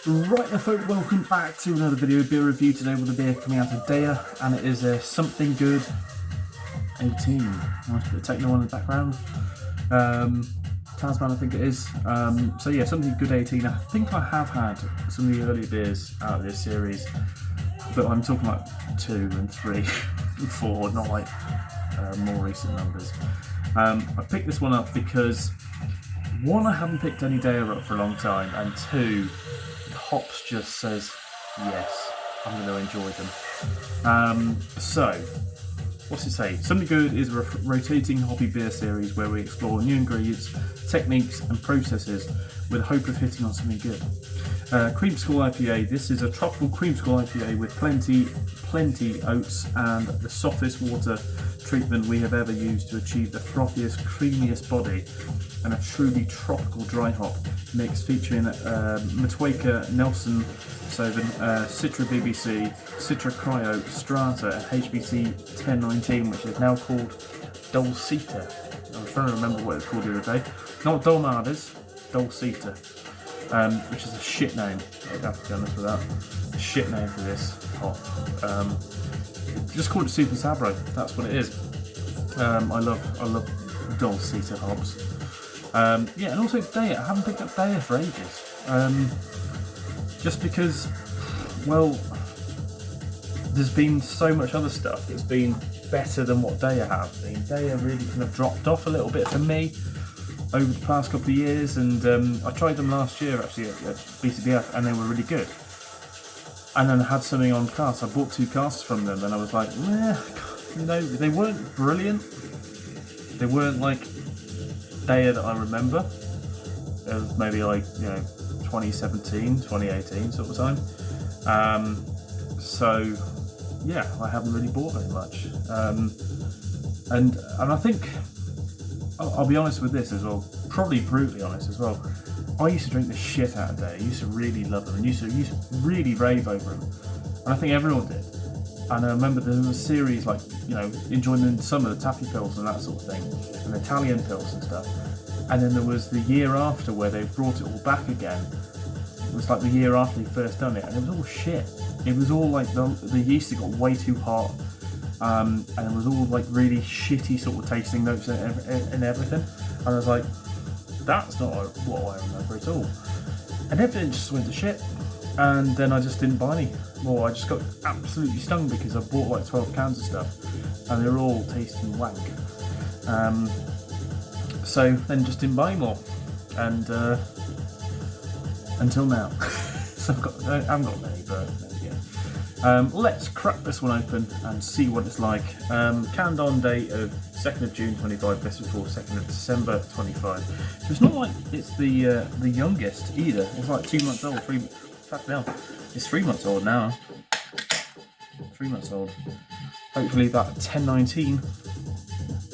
Right then folk, welcome back to another video beer review today with a beer coming out of Deya, and it is a Something Good 18. Nice bit of techno in the background. Tasman I think it is. So yeah, Something Good 18. I think I have had some of the earlier beers out of this series, but I'm talking like 2 and 3 and 4, not like more recent numbers. I picked this one up because one, I haven't picked any Deya up for a long time, and two, hops just says, yes, I'm going to enjoy them. So, what's it say? Something Good is a rotating hobby beer series where we explore new ingredients, techniques and processes with the hope of hitting on something good. Creamsicle IPA. This is a tropical creamsicle IPA with plenty oats and the softest water treatment we have ever used to achieve the frothiest, creamiest body, and a truly tropical dry hop mix featuring Matwaka, Nelson Sauvin, Citra BBC, Citra Cryo, Strata, and HBC 1019, which is now called Dulcita. I was trying to remember what it was called the other day. Not Dolmades, Dulcita, which is a shit name. I'd have to be honest with that. A shit name for this hop. Just call it Super Sabro. That's what it is. I love Dulcita hops. Yeah, and also Deya. I haven't picked up Deya for ages. Just because, well, there's been so much other stuff that's been better than what Deya have. I mean, Deya really kind of dropped off a little bit for me over the past couple of years, and I tried them last year actually at BCBF, and they were really good. And then I had something on cast. I bought 2 casts from them, and I was like, you know, they weren't brilliant. They weren't like Deya that I remember. It was maybe like, you know, 2017, 2018 sort of time. So yeah, I haven't really bought very much. And I think I'll be honest with this as well, probably brutally honest as well. I used to drink the shit out of Deya. I used to really love them and used to really rave over them. And I think everyone did. And I remember there was a series like, you know, enjoying in summer, the taffy pills and that sort of thing, and Italian pills and stuff. And then there was the year after where they brought it all back again. It was like the year after they first done it, and it was all shit. It was all like the yeast had got way too hot, and it was all like really shitty sort of tasting notes and everything. And I was like, that's not what I remember at all. And everything just went to shit. And then I just didn't buy any more. I just got absolutely stung because I bought like 12 cans of stuff, and they were all tasting wank. So then just didn't buy more, and until now. So I haven't got many, but there we go. Let's crack this one open and see what it's like. Canned on date of 2nd of June 25, best before 2nd of December 25. So it's not like it's the youngest either. It's like 2 months old, it's 3 months old now. 3 months old. Hopefully that 1019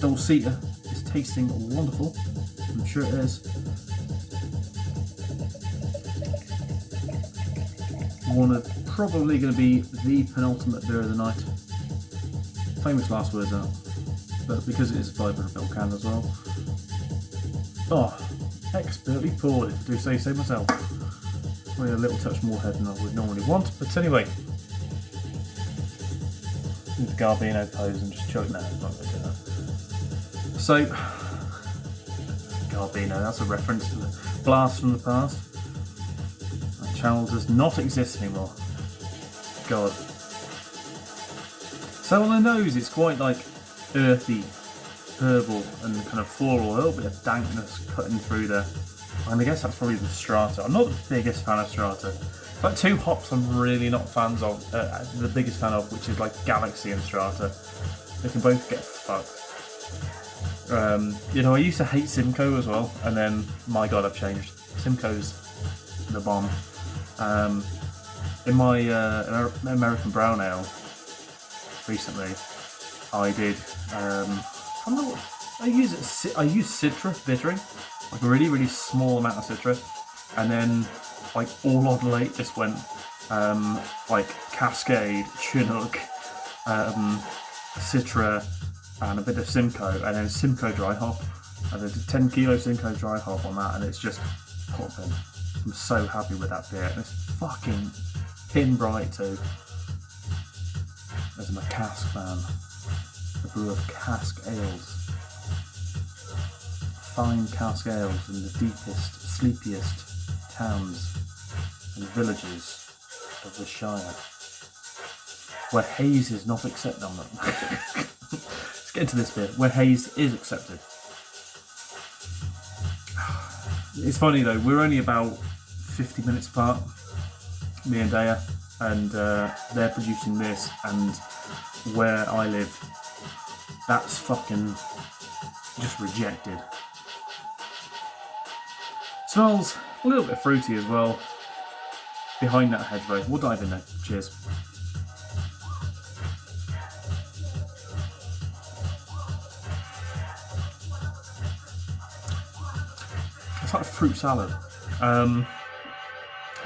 Dulcita is tasting wonderful. I'm sure it is. Probably going to be the penultimate beer of the night. Famous last words out, but because it is a 500ml can as well. Oh, expertly poured, if I do say so myself. Probably a little touch more head than I would normally want, but anyway. Do the Garbino pose and just choke. No, I'm not going to do that. So, Garbino, that's a reference to the blast from the past. That channel does not exist anymore. God. So on the nose, it's quite like earthy, herbal, and kind of floral. A little bit of dankness cutting through there. And I guess that's probably the Strata. I'm not the biggest fan of Strata. Like 2 hops I'm really not fans of, the biggest fan of, which is like Galaxy and Strata. They can both get fucked. You know, I used to hate Simcoe as well, and then, my god, I've changed. Simcoe's the bomb. In my American Brown Ale recently, I did, I use Citra bittering, like a really small amount of Citra, and then like all Odolate just went like Cascade, Chinook, Citra, and a bit of Simcoe, and then Simcoe dry hop. I did 10 kilo Simcoe dry hop on that, and it's just popping. I'm so happy with that beer. And it's fucking pin bright too. As I'm a cask fan, a brewer of cask ales. Fine cask ales in the deepest, sleepiest towns and villages of the Shire, where haze is not accepted. Let's get into this bit where haze is accepted. It's funny though, we're only about 50 minutes apart, me and Deya, and they're producing this, and where I live, that's fucking just rejected. Smells a little bit fruity as well behind that hedgerow. We'll dive in there. Cheers. It's like fruit salad.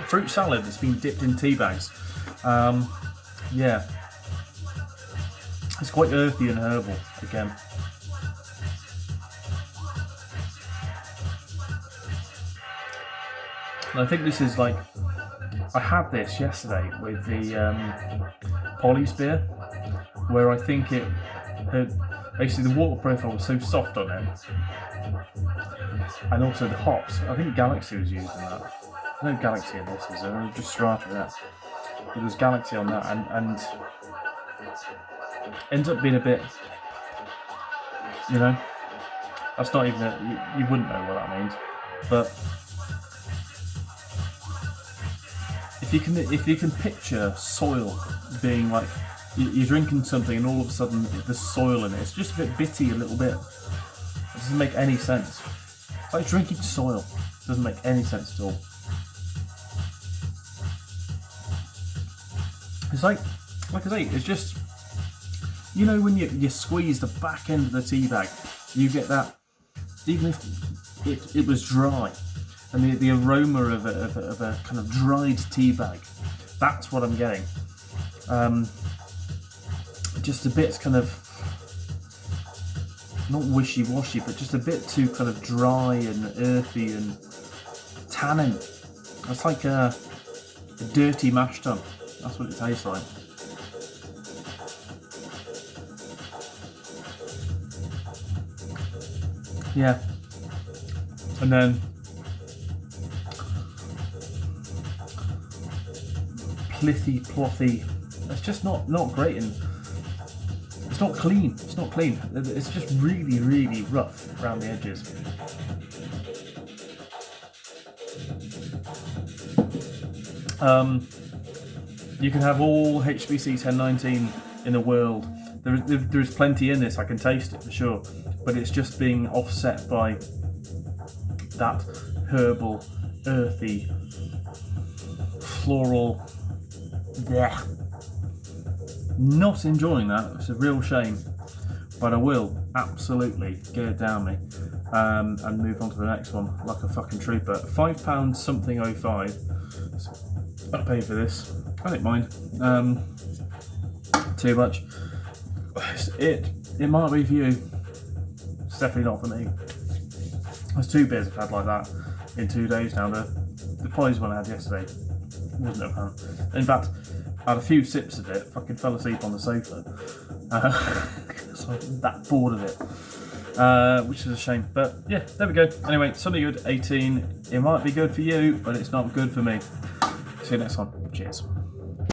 Fruit salad that's been dipped in tea bags. Yeah. It's quite earthy and herbal again. And I think this is like, I had this yesterday with the Polly's beer, where I think it had, basically the water profile was so soft on it, and also the hops. I think Galaxy was using that. No Galaxy in this, is there? Just strata that. But there's Galaxy on that, and ends up being a bit, you know, that's not even you wouldn't know what that means, but if you can picture soil being like, you're drinking something and all of a sudden there's soil in it, it's just a bit bitty a little bit. It doesn't make any sense. It's like drinking soil. It doesn't make any sense at all. It's like I say, it's just, you know, when you squeeze the back end of the tea bag, you get that, even if it was dry, and the aroma of a kind of dried tea bag, that's what I'm getting. Just a bit kind of, not wishy-washy, but just a bit too kind of dry and earthy and tannin. It's like a dirty mash tun. That's what it tastes like. Yeah. And then plothy. It's just not great, and it's not clean. It's not clean. It's just really, really rough around the edges. You can have all HBC 1019 in the world. There is plenty in this. I can taste it for sure, but it's just being offset by that herbal, earthy, floral. Yeah. Not enjoying that. It's a real shame, but I will absolutely get it down me and move on to the next one like a fucking trooper. £5 something 05. So I paid for this. I don't mind too much. It might be for you. It's definitely not for me. There's 2 beers I've had like that in 2 days now. The Polly's one I had yesterday wasn't a fan. In fact, I had a few sips of it, fucking fell asleep on the sofa. So I was that bored of it, which is a shame. But yeah, there we go. Anyway, something good, 18. It might be good for you, but it's not good for me. See you next one. Cheers.